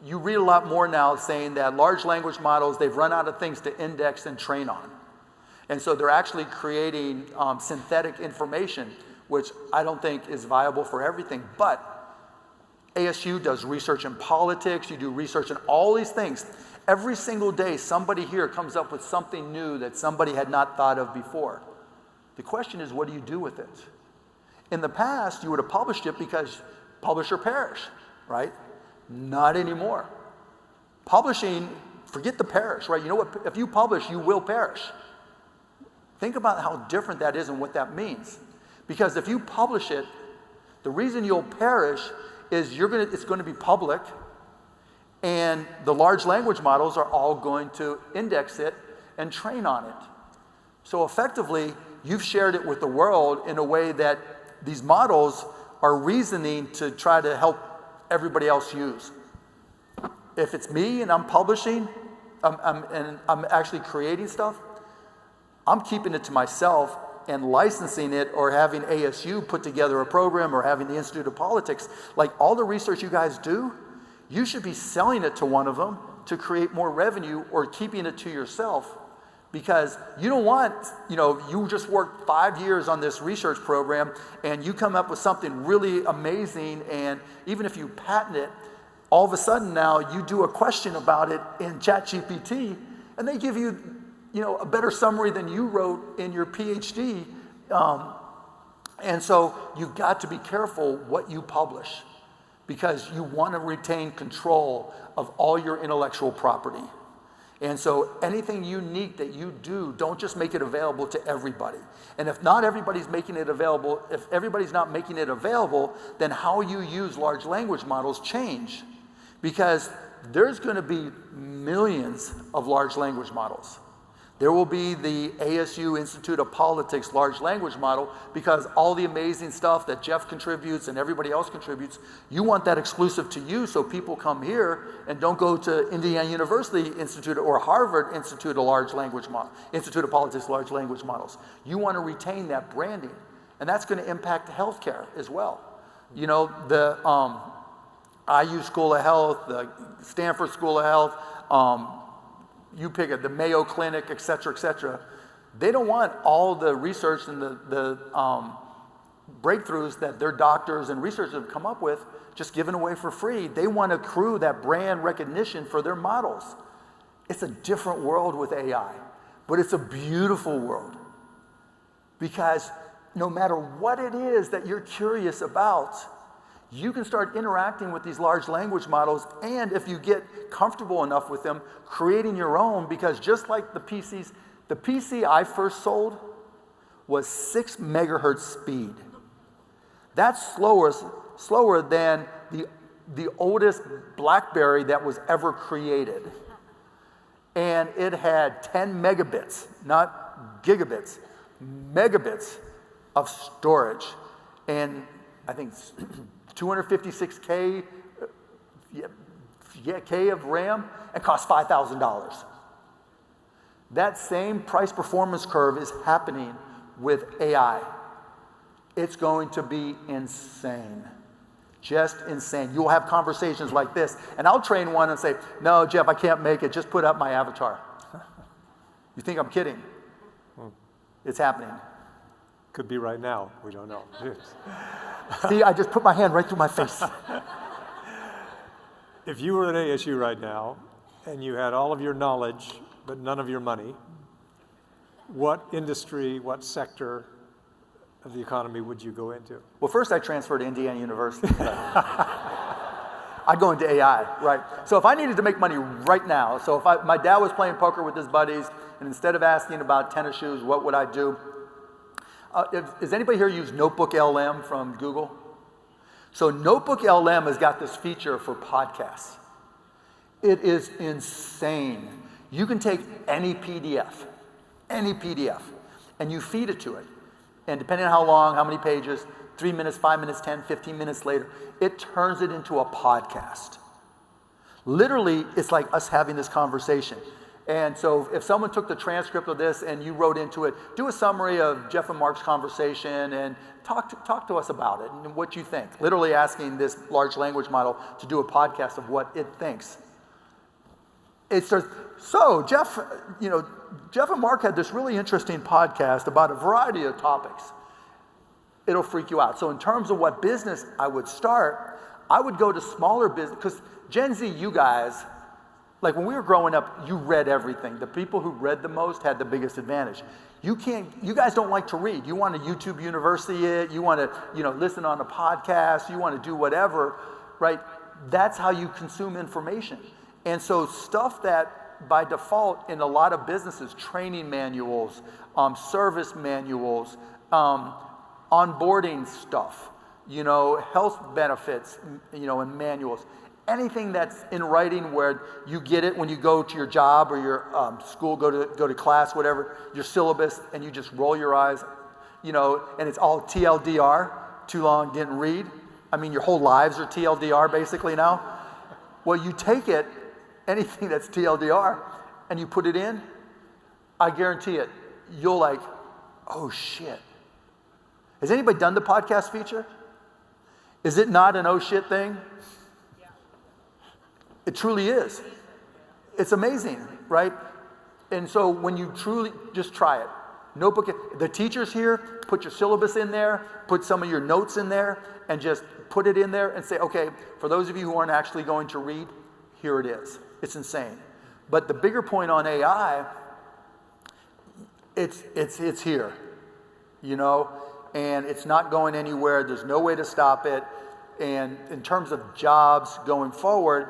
You read a lot more now saying that large language models, they've run out of things to index and train on. And so they're actually creating synthetic information, which I don't think is viable for everything. But ASU does research in politics, you do research in all these things. Every single day, somebody here comes up with something new that somebody had not thought of before. The question is, what do you do with it? In the past, you would have published it because publish or perish, right? Not anymore. Publishing, forget the perish, right? You know what? If you publish, you will perish. Think about how different that is and what that means. Because if you publish it, the reason you'll perish is it's going to be public, and the large language models are all going to index it and train on it. So effectively, you've shared it with the world in a way that these models are reasoning to try to help everybody else use. If it's me and I'm publishing, and I'm actually creating stuff, I'm keeping it to myself and licensing it, or having ASU put together a program, or having the Institute of Politics. Like all the research you guys do, you should be selling it to one of them to create more revenue, or keeping it to yourself. Because you don't want, you just worked 5 years on this research program and you come up with something really amazing, and even if you patent it, all of a sudden now you do a question about it in ChatGPT and they give you, a better summary than you wrote in your PhD. And so you've got to be careful what you publish, because you want to retain control of all your intellectual property. And so anything unique that you do, don't just make it available to everybody. And if not everybody's making it available, if everybody's not making it available, then how you use large language models change. Because there's going to be millions of large language models. There will be the ASU Institute of Politics large language model, because all the amazing stuff that Jeff contributes and everybody else contributes, you want that exclusive to you, so people come here and don't go to Indiana University Institute or Harvard Institute of Institute of Politics large language models. You want to retain that branding, and that's going to impact healthcare as well. The IU School of Health, the Stanford School of Health, you pick it, the Mayo Clinic, et cetera, they don't want all the research and the breakthroughs that their doctors and researchers have come up with just given away for free. They want to accrue that brand recognition for their models. It's a different world with AI, but it's a beautiful world, because no matter what it is that you're curious about, you can start interacting with these large language models, and if you get comfortable enough with them, creating your own. Because just like the PC I first sold was 6 megahertz speed. That's slower than the oldest BlackBerry that was ever created. And it had 10 megabits, not gigabits, megabits of storage. And I think 256K of RAM, and cost $5,000. That same price performance curve is happening with AI. It's going to be insane. Just insane. You'll have conversations like this, and I'll train one and say, no, Jeff, I can't make it. Just put up my avatar. You think I'm kidding? It's happening. Could be right now. We don't know. See, I just put my hand right through my face. If you were at ASU right now and you had all of your knowledge but none of your money, what industry, what sector of the economy would you go into? Well, first I transferred to Indiana University. I'd go into AI, right? So if I needed to make money right now, so if my dad was playing poker with his buddies, and instead of asking about tennis shoes, what would I do? Does anybody here use Notebook LM from Google? So Notebook LM has got this feature for podcasts. It is insane. You can take any PDF, and you feed it to it. And depending on how long, how many pages, 3 minutes, 5 minutes, 10, 15 minutes later, it turns it into a podcast. Literally, it's like us having this conversation. And so if someone took the transcript of this and you wrote into it, do a summary of Jeff and Mark's conversation and talk to us about it and what you think. Literally asking this large language model to do a podcast of what it thinks. It starts, so Jeff and Mark had this really interesting podcast about a variety of topics. It'll freak you out. So in terms of what business I would start, I would go to smaller business, because Gen Z, you guys, like when we were growing up, you read everything. The people who read the most had the biggest advantage. You guys don't like to read. You want to YouTube University it, you want to, listen on a podcast, you want to do whatever, right? That's how you consume information. And so stuff that by default in a lot of businesses, training manuals, service manuals, onboarding stuff, health benefits, and manuals. Anything that's in writing where you get it when you go to your job or your school, go to class, whatever, your syllabus, and you just roll your eyes, and it's all TLDR, too long, didn't read. I mean, your whole lives are TLDR basically now. Well, you take it, anything that's TLDR, and you put it in, I guarantee it, you'll like, oh shit. Has anybody done the podcast feature? Is it not an oh shit thing? It truly is. It's amazing, right? And so when you truly, just try it. Notebook, the teachers here, put your syllabus in there, put some of your notes in there, and just put it in there and say, okay, for those of you who aren't actually going to read, here it is. It's insane. But the bigger point on AI, it's here, and it's not going anywhere. There's no way to stop it. And in terms of jobs going forward,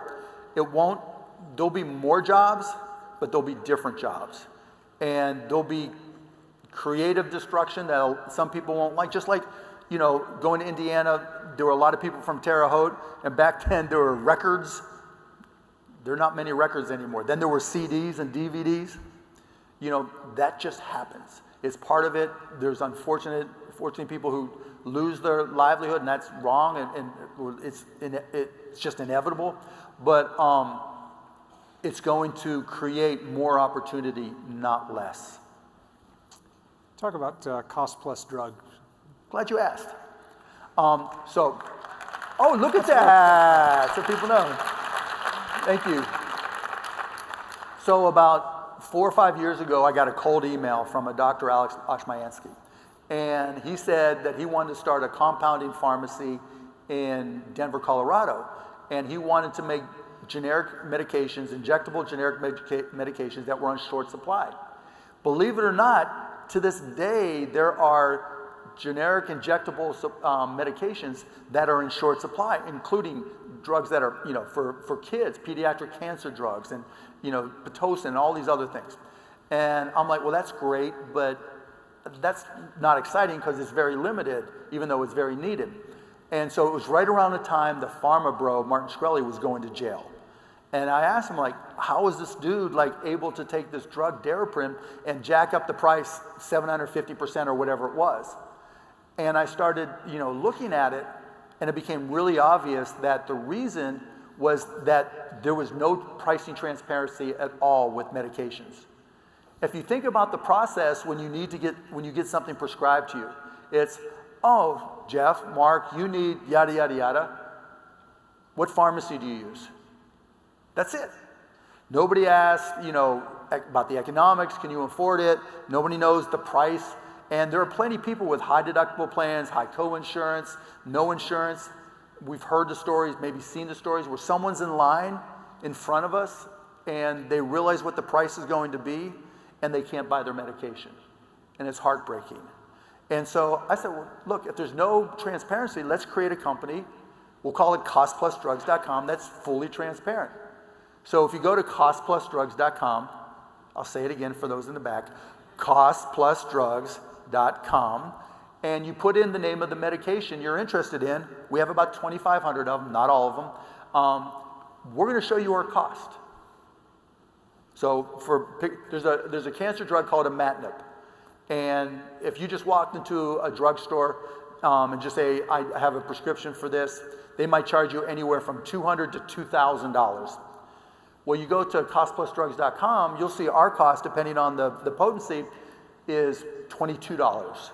there'll be more jobs, but there'll be different jobs. And there'll be creative destruction that some people won't like. Just like, going to Indiana, there were a lot of people from Terre Haute, and back then there were records. There are not many records anymore. Then there were CDs and DVDs. That just happens. It's part of it. There's unfortunate people who lose their livelihood, and that's wrong, and it's just inevitable. But it's going to create more opportunity, not less. Talk about cost plus drug. Glad you asked. Oh, look at that. So people know. Thank you. So about 4 or 5 years ago, I got a cold email from a Dr. Alex Oshmayansky. And he said that he wanted to start a compounding pharmacy in Denver, Colorado. And he wanted to make generic medications, injectable generic medications that were on short supply. Believe it or not, to this day, there are generic injectable medications that are in short supply, including drugs that are, for kids, pediatric cancer drugs, and, Pitocin, and all these other things. And I'm like, well, that's great, but that's not exciting because it's very limited, even though it's very needed. And so it was right around the time the pharma bro, Martin Shkreli, was going to jail. And I asked him, how is this dude, able to take this drug, Daraprim, and jack up the price 750% or whatever it was? And I started, looking at it, and it became really obvious that the reason was that there was no pricing transparency at all with medications. If you think about the process when you get something prescribed to you, it's, oh, Jeff, Mark, you need yada, yada, yada. What pharmacy do you use? That's it. Nobody asks, about the economics. Can you afford it? Nobody knows the price. And there are plenty of people with high deductible plans, high co-insurance, no insurance. We've heard the stories, maybe seen the stories where someone's in line in front of us and they realize what the price is going to be and they can't buy their medication. And it's heartbreaking. And so I said, well, look, if there's no transparency, let's create a company. We'll call it costplusdrugs.com. That's fully transparent. So if you go to costplusdrugs.com, I'll say it again for those in the back, costplusdrugs.com, and you put in the name of the medication you're interested in. We have about 2,500 of them, not all of them. We're going to show you our cost. So there's a cancer drug called imatinib. And if you just walked into a drugstore and just say, I have a prescription for this, they might charge you anywhere from $200 to $2,000. Well, you go to costplusdrugs.com, you'll see our cost, depending on the potency, is $22.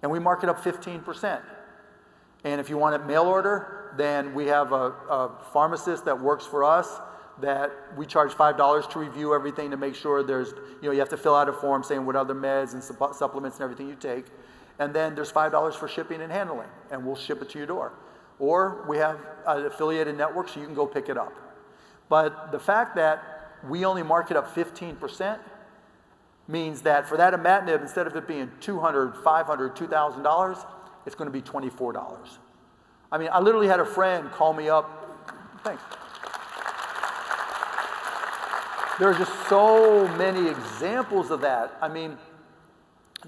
And we mark it up 15%. And if you want it mail order, then we have a pharmacist that works for us that we charge $5 to review everything to make sure there's, you have to fill out a form saying what other meds and supplements and everything you take. And then there's $5 for shipping and handling, and we'll ship it to your door. Or we have an affiliated network, so you can go pick it up. But the fact that we only mark it up 15% means that for that imatinib, instead of it being $200, $500, $2,000, it's going to be $24. I mean, I literally had a friend call me up. Thanks. There are just so many examples of that. I mean,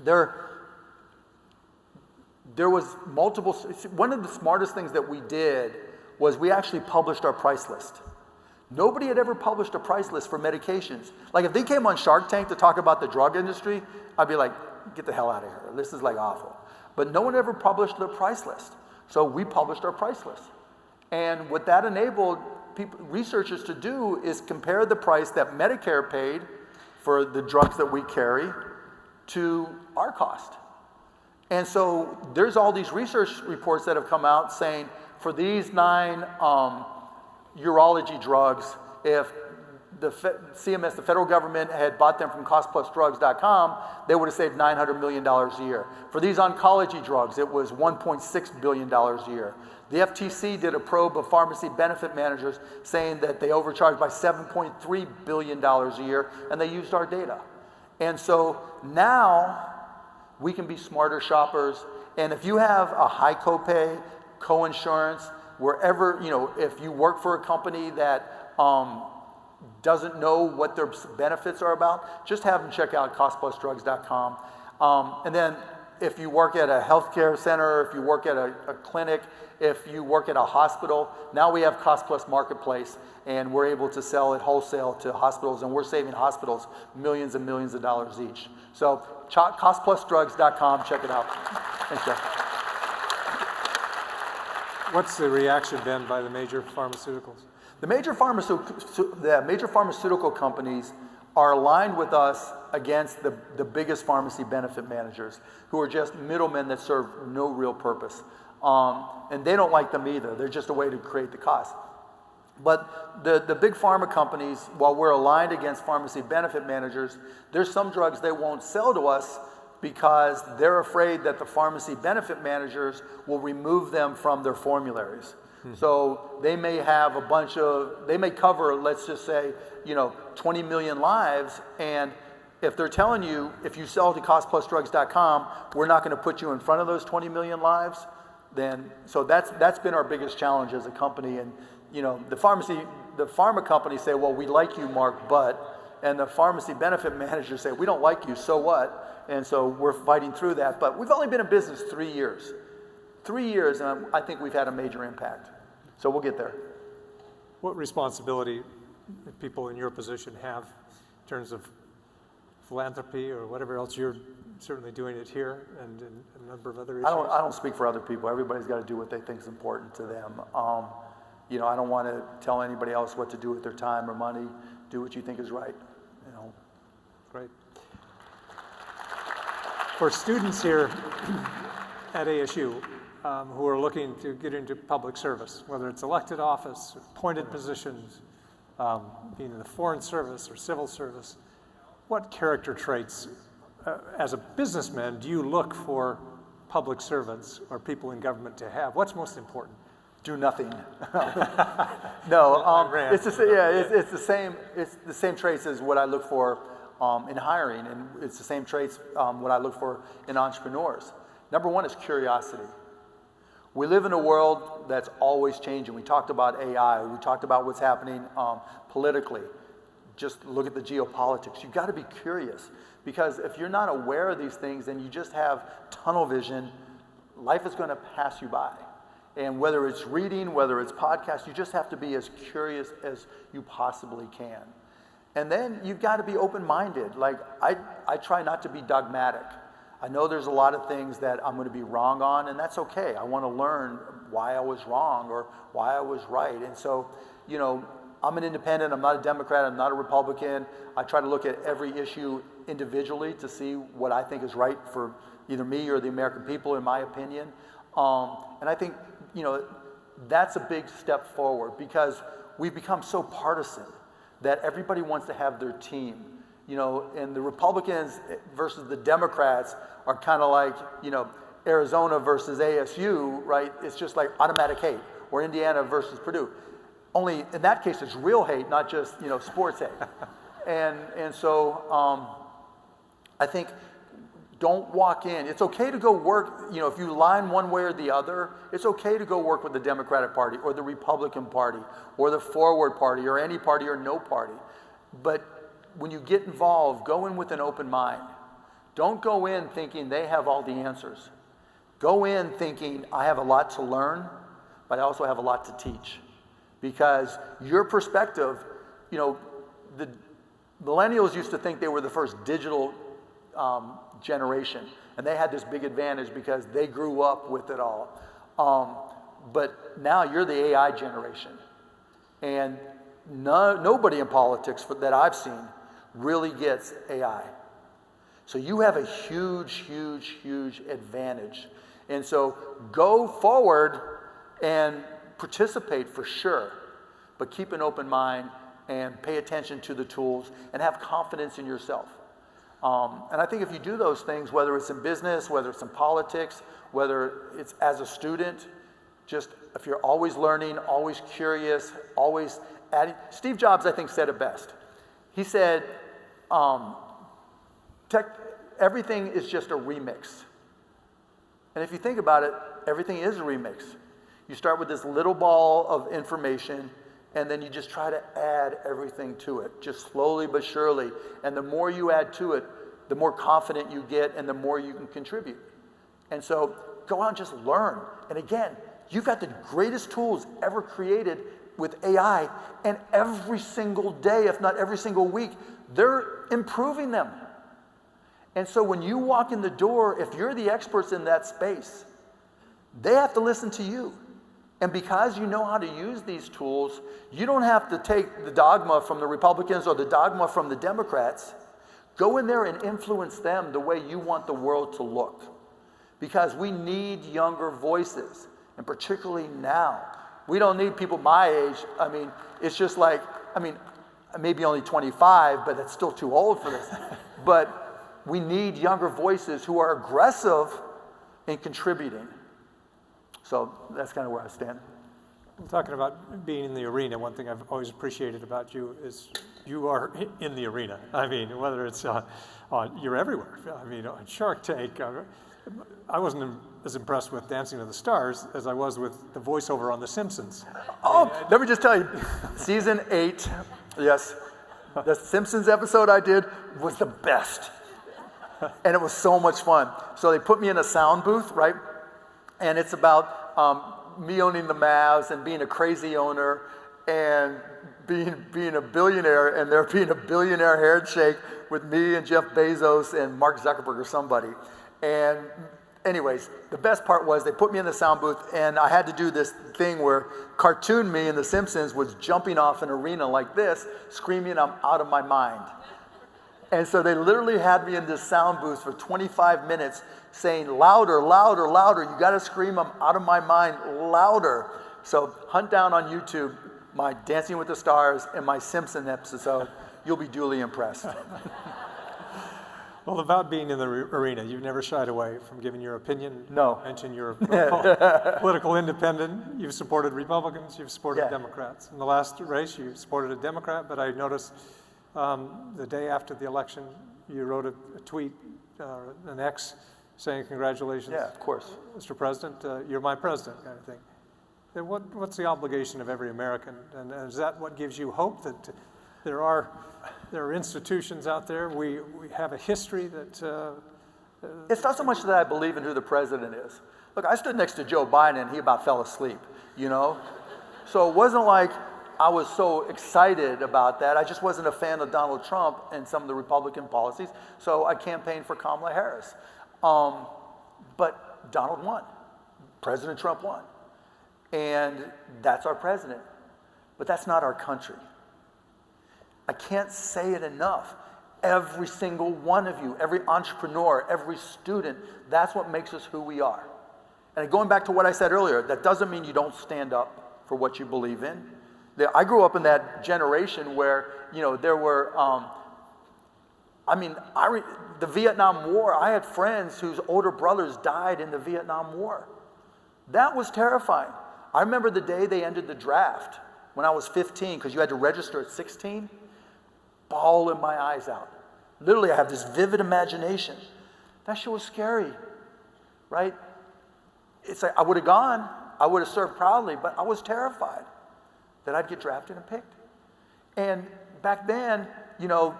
there was multiple. One of the smartest things that we did was we actually published our price list. Nobody had ever published a price list for medications. Like if they came on Shark Tank to talk about the drug industry, I'd be like, get the hell out of here. This is like awful. But no one ever published their price list. So we published our price list. And what that enabled researchers to do is compare the price that Medicare paid for the drugs that we carry to our cost. And so there's all these research reports that have come out saying for these 9 urology drugs, if the CMS, the federal government, had bought them from costplusdrugs.com, they would have saved $900 million a year. For these oncology drugs, it was $1.6 billion a year. The FTC did a probe of pharmacy benefit managers saying that they overcharged by $7.3 billion a year, and they used our data. And so now we can be smarter shoppers. And if you have a high copay, co-insurance, wherever, if you work for a company that doesn't know what their benefits are about, just have them check out costplusdrugs.com. And then if you work at a healthcare center, if you work at a clinic, if you work at a hospital, now we have Cost Plus Marketplace, and we're able to sell it wholesale to hospitals, and we're saving hospitals millions and millions of dollars each. So costplusdrugs.com, check it out. Thanks, Jeff. What's the reaction been by the major pharmaceuticals? The major pharmaceutical companies are aligned with us against the biggest pharmacy benefit managers, who are just middlemen that serve no real purpose. And they don't like them either. They're just a way to create the cost. But the big pharma companies, while we're aligned against pharmacy benefit managers, there's some drugs they won't sell to us because they're afraid that the pharmacy benefit managers will remove them from their formularies. So they may have they may cover, let's just say, 20 million lives, and if they're telling you, if you sell to costplusdrugs.com, we're not going to put you in front of those 20 million lives, then, so that's been our biggest challenge as a company. And, the pharma companies say, well, we like you, Mark, and the pharmacy benefit managers say, we don't like you, so what? And so we're fighting through that. But we've only been in business 3 years. 3 years, and I think we've had a major impact. So we'll get there. What responsibility do people in your position have in terms of philanthropy or whatever else? You're certainly doing it here and in a number of other issues. I don't speak for other people. Everybody's got to do what they think is important to them. I don't want to tell anybody else what to do with their time or money. Do what you think is right. Great. For students here at ASU who are looking to get into public service, whether it's elected office, appointed positions, being in the foreign service or civil service, what character traits, as a businessman, do you look for public servants or people in government to have? What's most important? Do nothing. No, it's the same traits as what I look for in hiring, and it's the same traits what I look for in entrepreneurs. Number one is curiosity. We live in a world that's always changing. We talked about AI. We talked about what's happening politically. just look at the geopolitics. You've got to be curious, because if you're not aware of these things and you just have tunnel vision, life is going to pass you by. And whether it's reading, whether it's podcasts, you just have to be as curious as you possibly can. And then you've got to be open-minded. Like, I try not to be dogmatic. I know there's a lot of things that I'm going to be wrong on, and that's okay. I want to learn why I was wrong or why I was right. And so, you know, I'm an independent. I'm not a Democrat. I'm not a Republican. I try to look at every issue individually to see what I think is right for either me or the American people, in my opinion. And I think, you know, that's a big step forward, because we've become so partisan that everybody wants to have their team. You know, and the Republicans versus the Democrats are kind of like, you know, Arizona versus ASU, right? It's just like automatic hate, or Indiana versus Purdue. Only in that case, it's real hate, not just, you know, sports hate. And so I think, don't walk in. It's okay to go work, you know, if you line one way or the other, it's okay to go work with the Democratic Party or the Republican Party or the Forward Party or any party or no party. But when you get involved, go in with an open mind. Don't go in thinking they have all the answers. Go in thinking, I have a lot to learn, but I also have a lot to teach. Because your perspective, you know, the millennials used to think they were the first digital generation, and they had this big advantage because they grew up with it all. But now you're the AI generation, and nobody in politics that I've seen really gets AI. So you have a huge, huge, huge advantage. And so go forward and participate for sure, but keep an open mind and pay attention to the tools and have confidence in yourself. And I think if you do those things, whether it's in business, whether it's in politics, whether it's as a student, just if you're always learning, always curious, always adding. Steve Jobs, I think, said it best. He said, everything is just a remix. And if you think about it, everything is a remix. You start with this little ball of information, and then you just try to add everything to it, just slowly but surely. And the more you add to it, the more confident you get and the more you can contribute. And so go out and just learn. And again, you've got the greatest tools ever created with AI, and every single day, if not every single week, they're improving them. And so when you walk in the door, if you're the experts in that space, they have to listen to you. And because you know how to use these tools, you don't have to take the dogma from the Republicans or the dogma from the Democrats. Go in there and influence them the way you want the world to look. Because we need younger voices, and particularly now. We don't need people my age. I mean, it's just like, I mean, maybe only 25, but that's still too old for this. But we need younger voices who are aggressive in contributing. So that's kind of where I stand. Well, talking about being in the arena, one thing I've always appreciated about you is you are in the arena. I mean, whether it's you're everywhere. I mean, on Shark Tank, I wasn't as impressed with Dancing with the Stars as I was with the voiceover on The Simpsons. Oh, let me just tell you, season 8, yes, the Simpsons episode I did was the best. And it was so much fun. So they put me in a sound booth, right? And it's about me owning the Mavs and being a crazy owner and being a billionaire, and there being a billionaire handshake with me and Jeff Bezos and Mark Zuckerberg or somebody. And anyways, the best part was they put me in the sound booth, and I had to do this thing where cartoon me in The Simpsons was jumping off an arena like this, screaming, I'm out of my mind. And so they literally had me in this sound booth for 25 minutes saying, louder, louder, louder. You got to scream, I'm out of my mind, louder. So hunt down on YouTube my Dancing with the Stars and my Simpson episode. You'll be duly impressed. Well, about being in the arena, you've never shied away from giving your opinion. No. You mentioned you're political independent. You've supported Republicans. You've supported Democrats. In the last race, you supported a Democrat, but I noticed the day after the election, you wrote a tweet, an X, saying congratulations. Yeah, of course. Mr. President, you're my president, kind of thing. Then what's the obligation of every American? And is that what gives you hope that there are institutions out there. We have a history that. It's not so much that I believe in who the president is. Look, I stood next to Joe Biden and he about fell asleep, you know? So it wasn't like I was so excited about that. I just wasn't a fan of Donald Trump and some of the Republican policies. So I campaigned for Kamala Harris. But Donald won. President Trump won. And that's our president. But that's not our country. I can't say it enough. Every single one of you, every entrepreneur, every student, that's what makes us who we are. And going back to what I said earlier, that doesn't mean you don't stand up for what you believe in. I grew up in that generation where, you know, there were, the Vietnam War, I had friends whose older brothers died in the Vietnam War. That was terrifying. I remember the day they ended the draft when I was 15, because you had to register at 16, bawling my eyes out. Literally, I have this vivid imagination. That shit was scary, right? It's like I would have gone, I would have served proudly, but I was terrified that I'd get drafted and picked. And back then, you know,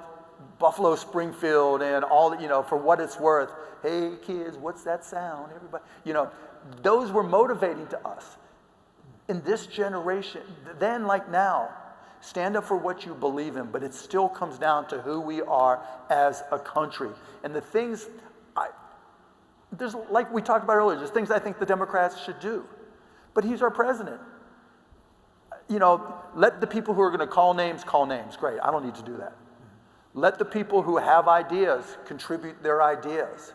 Buffalo, Springfield, and all, you know, for what it's worth, hey kids, what's that sound? Everybody, you know, those were motivating to us. In this generation, then like now, stand up for what you believe in, but it still comes down to who we are as a country. And the things, there's, like we talked about earlier, there's things I think the Democrats should do. But he's our president. You know, let the people who are going to call names. Great, I don't need to do that. Let the people who have ideas contribute their ideas.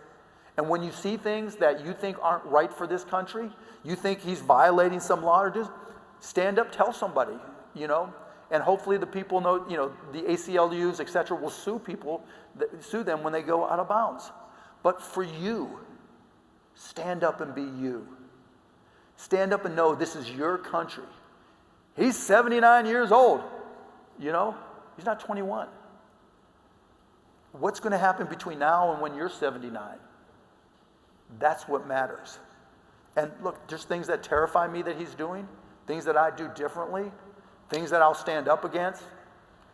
And when you see things that you think aren't right for this country, you think he's violating some law or just stand up, tell somebody, you know. And hopefully the people know, you know, the ACLUs, et cetera, will sue them when they go out of bounds. But for you, stand up and be you. Stand up and know this is your country. He's 79 years old, you know. He's not 21. What's going to happen between now and when you're 79? That's what matters. And look, there's things that terrify me that he's doing, things that I do differently, things that I'll stand up against,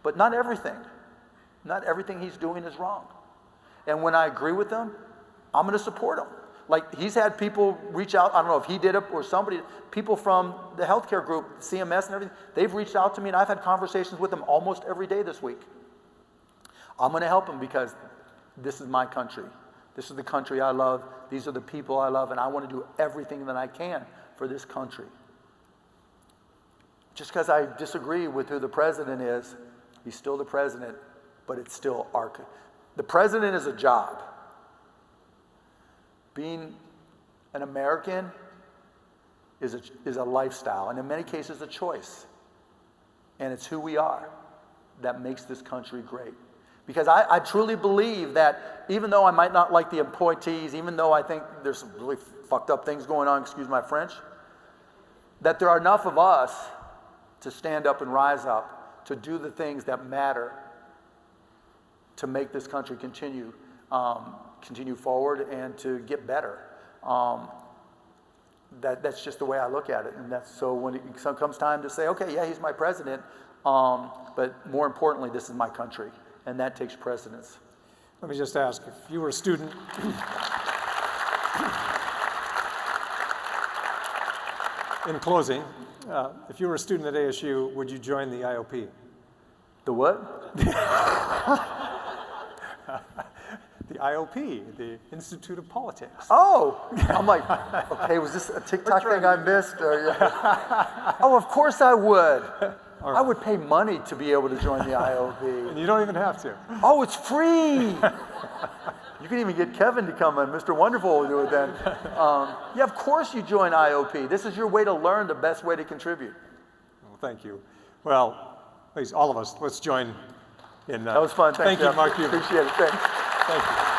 but not everything. Not everything he's doing is wrong. And when I agree with him, I'm going to support him. Like, he's had people reach out, I don't know if he did it or somebody, people from the healthcare group, CMS and everything, they've reached out to me and I've had conversations with them almost every day this week. I'm going to help him because this is my country. This is the country I love. These are the people I love, and I want to do everything that I can for this country. Just because I disagree with who the president is, he's still the president, but it's still our country. The president is a job. Being an American is a lifestyle, and in many cases a choice. And it's who we are that makes this country great. Because I truly believe that even though I might not like the appointees, even though I think there's some really fucked up things going on, excuse my French, that there are enough of us to stand up and rise up, to do the things that matter, to make this country continue forward and to get better. That's just the way I look at it. And that's so when it comes time to say, okay, yeah, he's my president, but more importantly, this is my country. And that takes precedence. Let me just ask, if you were a student, in closing, if you were a student at ASU, would you join the IOP? The what? The IOP, the Institute of Politics. Oh, I'm like, okay, was this a TikTok thing I missed? Or, yeah. Oh, of course I would. Right. I would pay money to be able to join the IOP. And you don't even have to. Oh, it's free. You can even get Kevin to come and Mr. Wonderful will do it then. Yeah, of course you join IOP. This is your way to learn the best way to contribute. Well, thank you. Well, please, all of us, let's join in. That was fun. Thanks, thank you, Mark. Appreciate it. Thanks. Thank you.